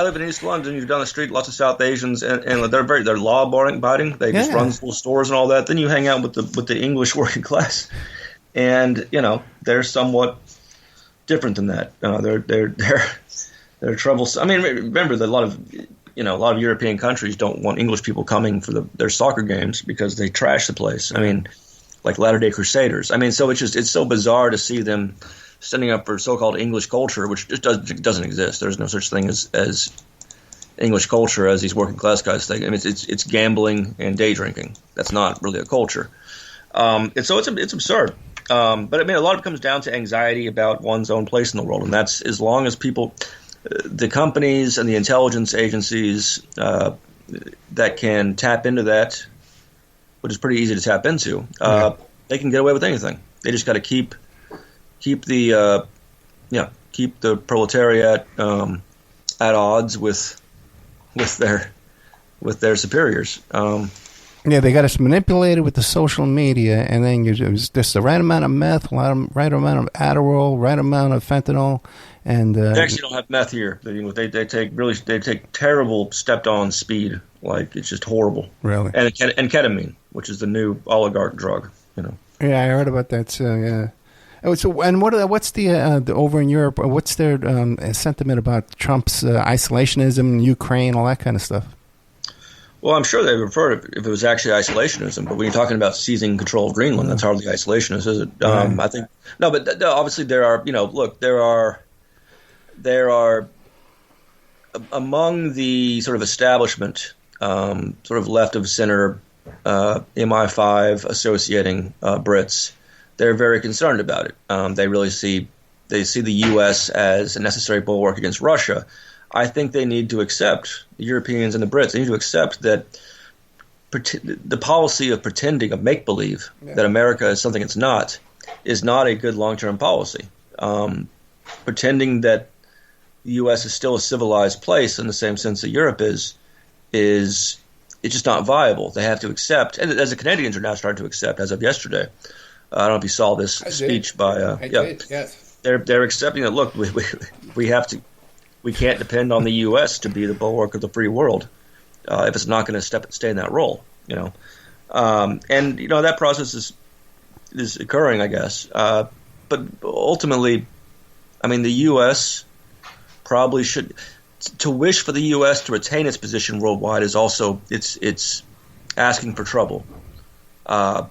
Speaker 3: live in East London. You go down the street, lots of South Asians, and they're law abiding. They just run little stores and all that. Then you hang out with the English working class. And they're somewhat different than that. They're troublesome. Remember that a lot of European countries don't want English people coming for their soccer games because they trash the place. Like Latter-day Crusaders. So it's so bizarre to see them standing up for so-called English culture, which just doesn't exist. There's no such thing as English culture as these working class guys think. It's gambling and day drinking. That's not really a culture. And so it's absurd. But a lot of it comes down to anxiety about one's own place in the world, and that's as long as people, the companies and the intelligence agencies that can tap into that, which is pretty easy to tap into, they can get away with anything. They just got to keep the proletariat at odds with their superiors.
Speaker 2: Yeah, they got us manipulated with the social media, and then it's just the right amount of meth, right amount of Adderall, right amount of fentanyl, and
Speaker 3: they actually don't have meth here. They take terrible stepped-on speed, like it's just horrible.
Speaker 2: Really,
Speaker 3: and ketamine, which is the new oligarch drug.
Speaker 2: Yeah, I heard about that too. Yeah. So, and what's the over in Europe? What's their sentiment about Trump's isolationism, Ukraine, all that kind of stuff?
Speaker 3: Well, I'm sure they would prefer it if it was actually isolationism. But when you're talking about seizing control of Greenland, that's hardly isolationist, is it? I think no, but obviously there are. There are among the sort of establishment, sort of left of center, MI5 associating Brits. They're very concerned about it. They really see the U.S. as a necessary bulwark against Russia. I think they need to accept, the Europeans and the Brits, they need to accept that the policy of pretending, of make-believe, that America is something it's not, is not a good long-term policy. Pretending that, the U.S. is still a civilized place in the same sense that Europe is it's just not viable. They have to accept, and as the Canadians are now starting to accept as of yesterday. I don't know if you saw this speech by.
Speaker 2: I did, yes.
Speaker 3: They're accepting that. Look, we have to. We can't depend on the U.S. to be the bulwark of the free world if it's not going to stay in that role. And that process is occurring, I guess. But ultimately, I mean, the U.S. probably should. To wish for the U.S. to retain its position worldwide is also it's asking for trouble, and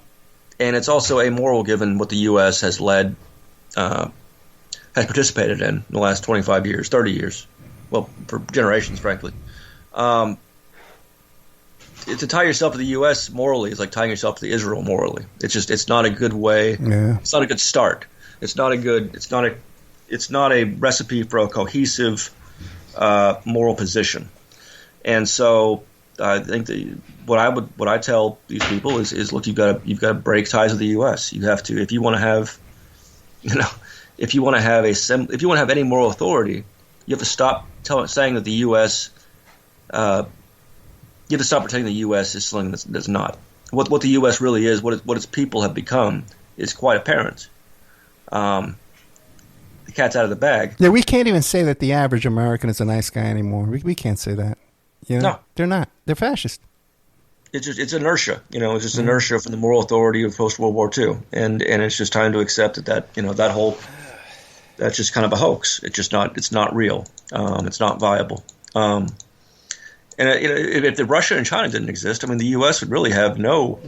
Speaker 3: it's also amoral given what the U.S. has led, has participated in the last 25 years, 30 years, well, for generations, frankly. To tie yourself to the U.S. morally is like tying yourself to Israel morally. It's not a good way.
Speaker 2: Yeah.
Speaker 3: It's not a good start. It's not a recipe for a cohesive moral position. And so I think what I tell these people is look, you've got to break ties with the U.S. You have to, if you want to have any moral authority, you have to stop saying that the U.S. You have to stop pretending the U.S. is something that's not. What the U.S. really is, what its people have become, is quite apparent. The cat's out of the bag.
Speaker 2: Yeah, we can't even say that the average American is a nice guy anymore. We can't say that.
Speaker 3: No,
Speaker 2: they're not. They're fascist.
Speaker 3: It's inertia. It's just inertia from the moral authority of post World War II, and it's just time to accept that's just kind of a hoax. It's not real. It's not viable. And if the Russia and China didn't exist, I mean, the U.S. would really have no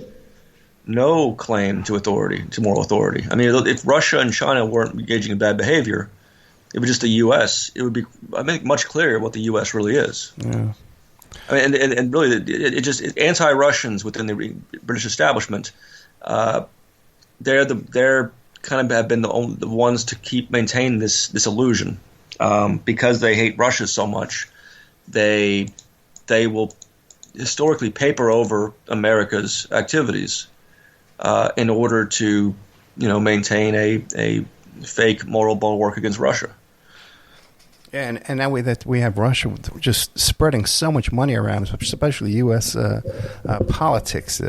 Speaker 3: claim to authority, to moral authority. I mean, if Russia and China weren't engaging in bad behavior, it was just the U.S. It would be, I think, much clearer what the U.S. really is.
Speaker 2: Yeah.
Speaker 3: I mean, and really, it just anti-Russians within the British establishment. They're kind of have been the ones to maintain this illusion, because they hate Russia so much. They will historically paper over America's activities in order to, maintain a fake moral bulwark against Russia.
Speaker 2: And now that we have Russia just spreading so much money around, especially U.S. Politics.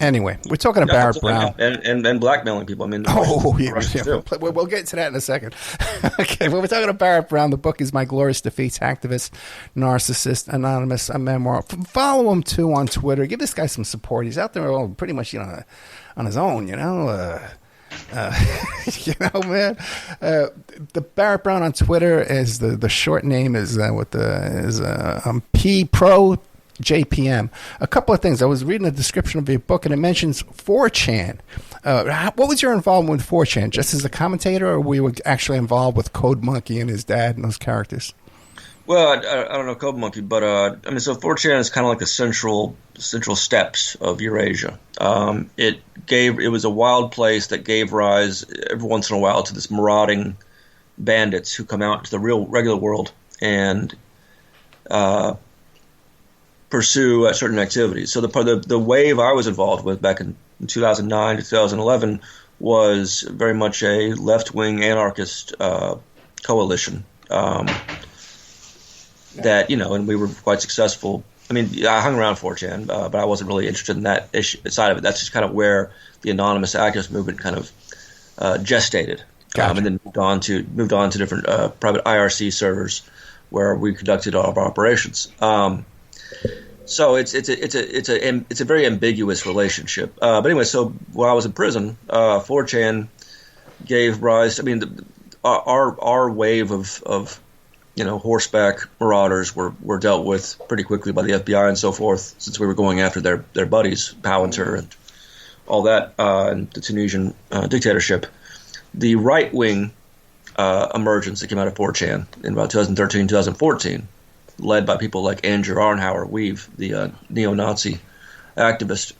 Speaker 2: Anyway, we're talking about Barret Brown
Speaker 3: and blackmailing people. I mean,
Speaker 2: we'll get to that in a second. Okay, well, we're talking about Barret Brown. The book is My Glorious Defeats: Activist, Narcissist, Anonymous, a Memoir. Follow him too on Twitter. Give this guy some support. He's out there pretty much on his own. Man. The Barret Brown on Twitter is the short name is P Pro JPM. A couple of things. I was reading the description of your book, and it mentions 4chan. What was your involvement with 4chan? Just as a commentator, or were you actually involved with Code Monkey and his dad and those characters?
Speaker 3: Well, I don't know Code Monkey, but so 4chan is kind of like the central steps of Eurasia. It was a wild place that gave rise every once in a while to this marauding bandits who come out into the regular world and pursue certain activities. So the wave I was involved with back in 2009 to 2011 was very much a left-wing anarchist coalition. That, and we were quite successful. I mean, I hung around 4chan, but I wasn't really interested in that side of it. That's just kind of where the anonymous activist movement kind of gestated.
Speaker 2: Gotcha.
Speaker 3: And then moved on to different private IRC servers where we conducted all of our operations. So it's a very ambiguous relationship. But anyway, so while I was in prison, 4chan gave rise. I mean, our wave of horseback marauders were dealt with pretty quickly by the FBI and so forth, since we were going after their buddies, Palantir and all that, and the Tunisian dictatorship. The right-wing emergence that came out of 4chan in about 2013, 2014, led by people like Andrew Arnhauer Weave, the neo-Nazi activist,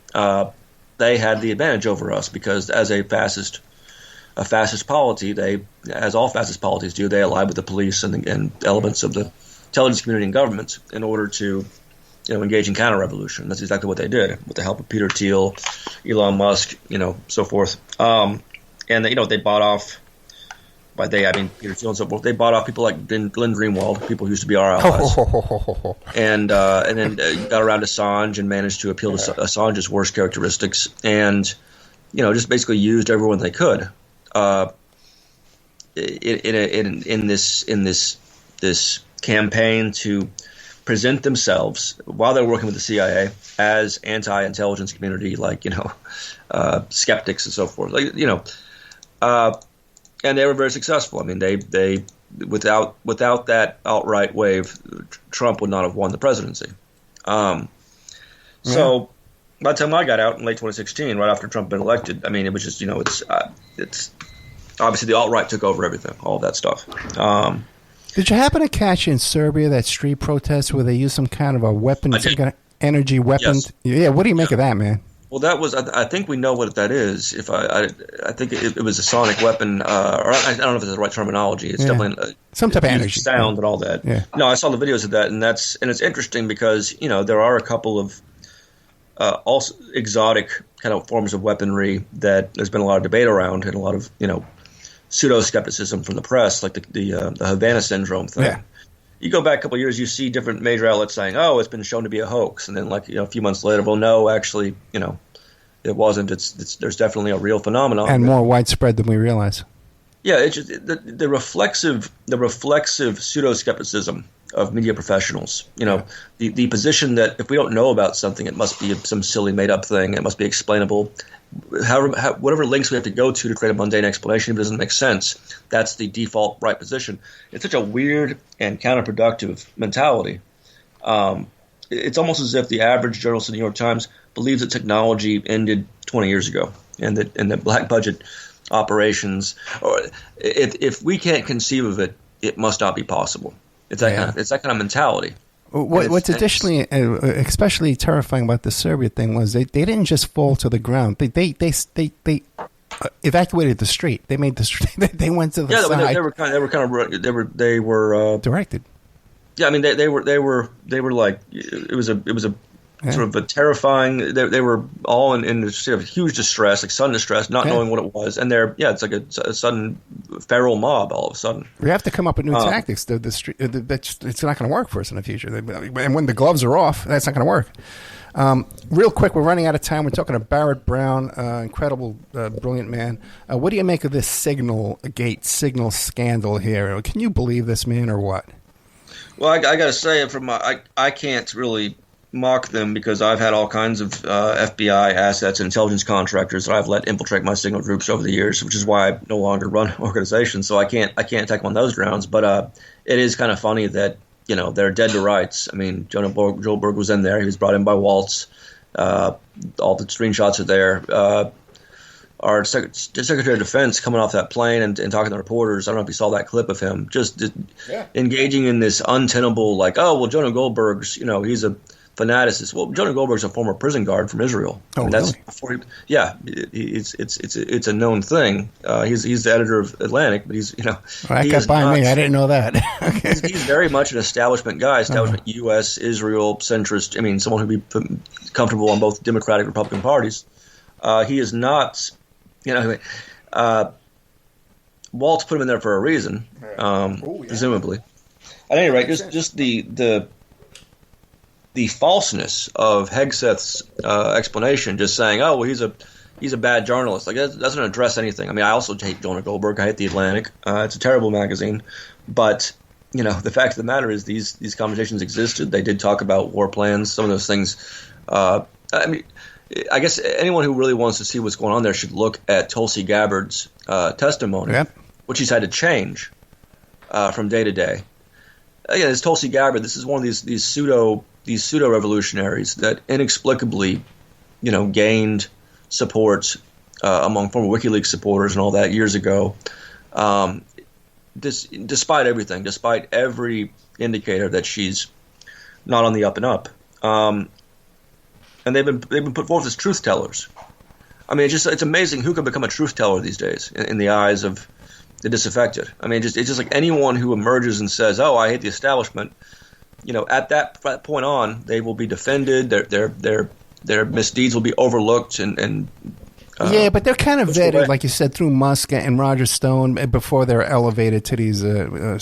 Speaker 3: they had the advantage over us because as a fascist polity, as all fascist polities do, they allied with the police and elements of the intelligence community and government in order to, engage in counter-revolution. That's exactly what they did with the help of Peter Thiel, Elon Musk, so forth. And they bought off by they, I mean Peter Thiel and so forth. They bought off people like Glenn Greenwald, people who used to be our allies, and then got around Assange and managed to appeal to Assange's worst characteristics, and just basically used everyone they could in this campaign to present themselves while they're working with the CIA as anti-intelligence community, like skeptics and so forth, and they were very successful. I mean, they without that alt-right wave, Trump would not have won the presidency. So by the time I got out in late 2016, right after Trump had been elected, I mean, it was just it's obviously the alt-right took over everything, all of that stuff.
Speaker 2: Did you happen to catch in Serbia that street protest where they used some kind of a weapon, some kind of energy weapon?
Speaker 3: Yes.
Speaker 2: Yeah, what do you make of that, man?
Speaker 3: Well, that was I think we know what that is. If I think it was a sonic weapon, or I don't know if it's the right terminology. It's definitely
Speaker 2: some type of energy
Speaker 3: sound and all that.
Speaker 2: Yeah.
Speaker 3: No, I saw the videos of that, and it's interesting because there are a couple of also exotic kind of forms of weaponry that there's been a lot of debate around, and a lot of pseudo skepticism from the press, like the Havana syndrome thing.
Speaker 2: Yeah.
Speaker 3: You go back a couple of years, you see different major outlets saying, "Oh, it's been shown to be a hoax," and then a few months later, well, no, actually, it wasn't. There's definitely a real phenomenon,
Speaker 2: and more widespread than we realize.
Speaker 3: Yeah, it's just the reflexive pseudo skepticism of media professionals. The position that if we don't know about something, it must be some silly made up thing. It must be explainable. Whatever links we have to go to create a mundane explanation, if it doesn't make sense, that's the default right position. It's such a weird and counterproductive mentality. It's almost as if the average journalist in the New York Times believes that technology ended 20 years ago, and that black budget operations, or if we can't conceive of it, it must not be possible. It's that kind of mentality.
Speaker 2: What's additionally, especially terrifying about the Serbia thing was they didn't just fall to the ground. They evacuated the street. They made the street. They went to the side.
Speaker 3: They were
Speaker 2: directed.
Speaker 3: Yeah, I mean they were like it was a sort of a terrifying. They were all in a state of huge distress, like sudden distress, not knowing what it was, and it's like a sudden feral mob all of a sudden.
Speaker 2: We have to come up with new tactics. The street, it's not going to work for us in the future. And when the gloves are off, that's not going to work. Real quick, we're running out of time. We're talking to Barret Brown, incredible, brilliant man. What do you make of this signal scandal here? Can you believe this, man, or what?
Speaker 3: Well, I got to say, I can't really mock them because I've had all kinds of FBI assets and intelligence contractors that I've let infiltrate my signal groups over the years, which is why I no longer run organizations. So I can't attack them on those grounds. But it is kind of funny that they're dead to rights. I mean, Joe Berg was in there. He was brought in by Waltz. All the screenshots are there. Our Secretary of Defense coming off that plane and talking to reporters. I don't know if you saw that clip of him just engaging in this untenable, like, oh, well, Jonah Goldberg's, he's a fanaticist. Well, Jonah Goldberg's a former prison guard from Israel.
Speaker 2: Oh,
Speaker 3: that's
Speaker 2: really?
Speaker 3: Before it's a known thing. He's the editor of Atlantic, but he's
Speaker 2: that got by me. I didn't know that.
Speaker 3: he's very much an establishment guy. U.S., Israel centrist. I mean, someone who'd be comfortable on both Democratic and Republican parties. He is not. Waltz put him in there for a reason, presumably. At any rate, just the falseness of Hegseth's explanation, just saying, "Oh, well, he's a bad journalist." Like that doesn't address anything. I mean, I also hate Jonah Goldberg. I hate the Atlantic. It's a terrible magazine. But the fact of the matter is, these conversations existed. They did talk about war plans. Some of those things. I mean, I guess anyone who really wants to see what's going on there should look at Tulsi Gabbard's testimony, which he's had to change from day to day. Again, it's Tulsi Gabbard. This is one of these pseudo revolutionaries that inexplicably, gained support among former WikiLeaks supporters and all that years ago. Despite everything, despite every indicator that she's not on the up and up. And they've been put forth as truth tellers. I mean, it's amazing who can become a truth teller these days in the eyes of the disaffected. I mean, it's just like anyone who emerges and says, "Oh, I hate the establishment." At that point on, they will be defended. Their misdeeds will be overlooked and
Speaker 2: Yeah, but they're kind of vetted,
Speaker 3: way.
Speaker 2: like you said, through Musk and Roger Stone before they're elevated to these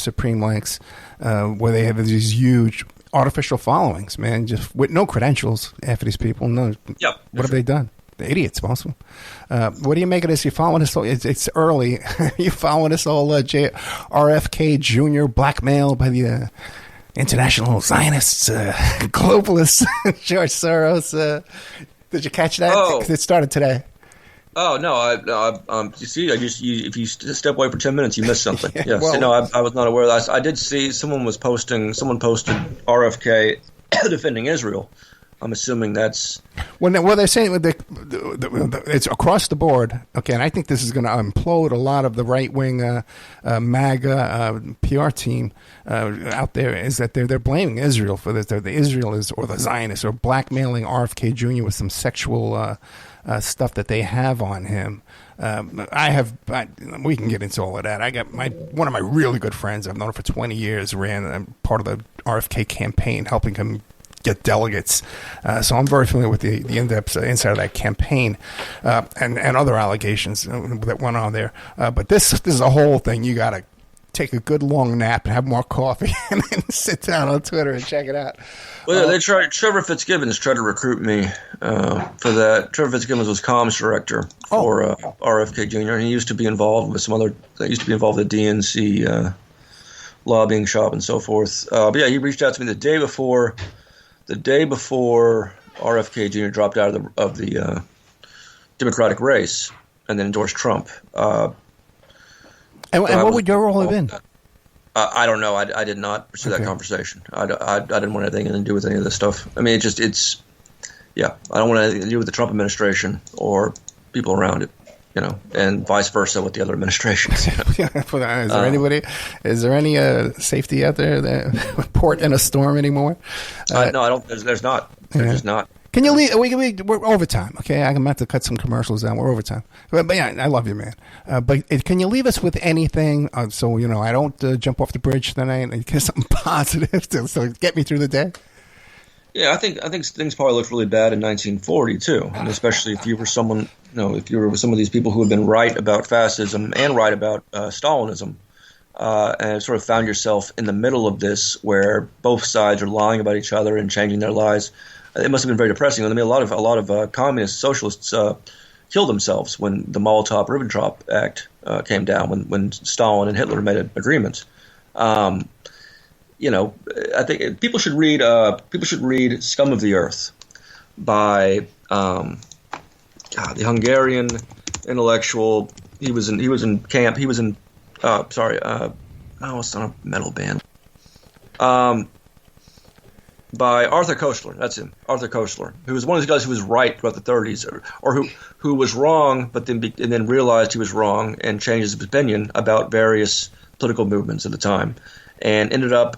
Speaker 2: supreme ranks, where they have these huge artificial followings, man, just with no credentials. Half of these people, no.
Speaker 3: Yep.
Speaker 2: What have they done? The idiots, also. What do you make of this? You following this? It's early. You following this whole RFK Jr. blackmail by the international Zionists, globalists, George Soros? Did you catch that?
Speaker 3: Oh.
Speaker 2: 'Cause it started today.
Speaker 3: Oh no! You see, if you step away for 10 minutes, you miss something.
Speaker 2: Yeah,
Speaker 3: Yes.
Speaker 2: well-
Speaker 3: No, I was not aware of that. I did see someone posted RFK defending Israel. I'm assuming that's
Speaker 2: Well, they're saying it's across the board. Okay, and I think this is going to implode a lot of the right-wing MAGA PR team out there. Is that they're blaming Israel for this? The Israel is, or the Zionists are blackmailing RFK Jr. with some sexual stuff that they have on him. We can get into all of that. I got one of my really good friends. I've known her for 20 years. Ran part of the RFK campaign, helping him get delegates. So I'm very familiar with the in-depth inside of that campaign and other allegations that went on there. But this is a whole thing. You got to take a good long nap and have more coffee and then sit down on Twitter and check it out.
Speaker 3: Well, yeah, Trevor Fitzgibbons tried to recruit me for that. Trevor Fitzgibbons was comms director for RFK Jr. and he used to be involved with some other. He used to be involved with the DNC lobbying shop and so forth. But yeah, he reached out to me the day before RFK Jr. dropped out of the Democratic race and then endorsed Trump.
Speaker 2: And what would your role have been?
Speaker 3: I don't know. I did not pursue that conversation. I didn't want anything to do with any of this stuff. I mean, I don't want anything to do with the Trump administration or people around it, and vice versa with the other administrations.
Speaker 2: Is there any safety out there that port in a storm anymore?
Speaker 3: No, I don't. There's not. There's just not.
Speaker 2: Can you leave? We're overtime, okay? I'm going to have to cut some commercials down. We're overtime. But yeah, I love you, man. But can you leave us with anything so, I don't jump off the bridge tonight and get something positive to get me through the day?
Speaker 3: Yeah, I think things probably looked really bad in 1940 too, and especially if you were someone, if you were with some of these people who had been right about fascism and right about Stalinism, and sort of found yourself in the middle of this, where both sides are lying about each other and changing their lives. It must have been very depressing. I mean, a lot of communist socialists killed themselves when the Molotov-Ribbentrop Act came down, when Stalin and Hitler made agreements. I think people should read "Scum of the Earth" by the Hungarian intellectual. He was in camp. He was in it's not a metal band. By Arthur Koestler, that's him, Arthur Koestler, who was one of those guys who was right throughout the 30s, or who was wrong, but then realized he was wrong and changed his opinion about various political movements at the time, and ended up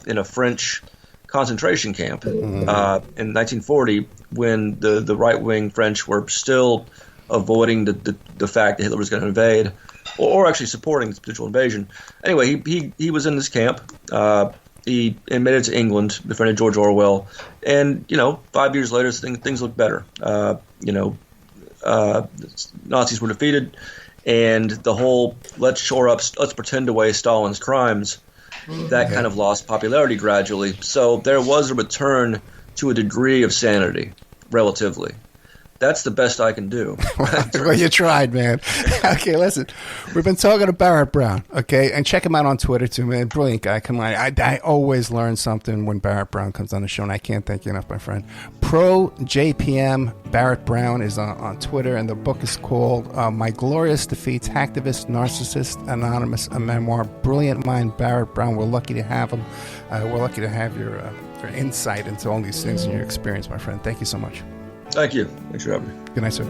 Speaker 3: in a French concentration camp in 1940 when the right-wing French were still avoiding the fact that Hitler was going to invade, or actually supporting the potential invasion. Anyway, he was in this camp. He admitted to England, befriended George Orwell, and 5 years later, things look better. Nazis were defeated, and the whole let's pretend away Stalin's crimes, that kind of lost popularity gradually. So there was a return to a degree of sanity, relatively. That's the best I can do.
Speaker 2: Well, you tried, man. Okay, listen. We've been talking to Barret Brown, okay? And check him out on Twitter, too, man. Brilliant guy. Come on. I always learn something when Barret Brown comes on the show, and I can't thank you enough, my friend. Pro JPM Barret Brown is on Twitter, and the book is called My Glorious Defeats, Hacktivist, Narcissist, Anonymous, a Memoir. Brilliant mind, Barret Brown. We're lucky to have him. We're lucky to have your insight into all these things and your experience, my friend. Thank you so much.
Speaker 3: Thank you. Thanks for having me.
Speaker 2: Good night, sir.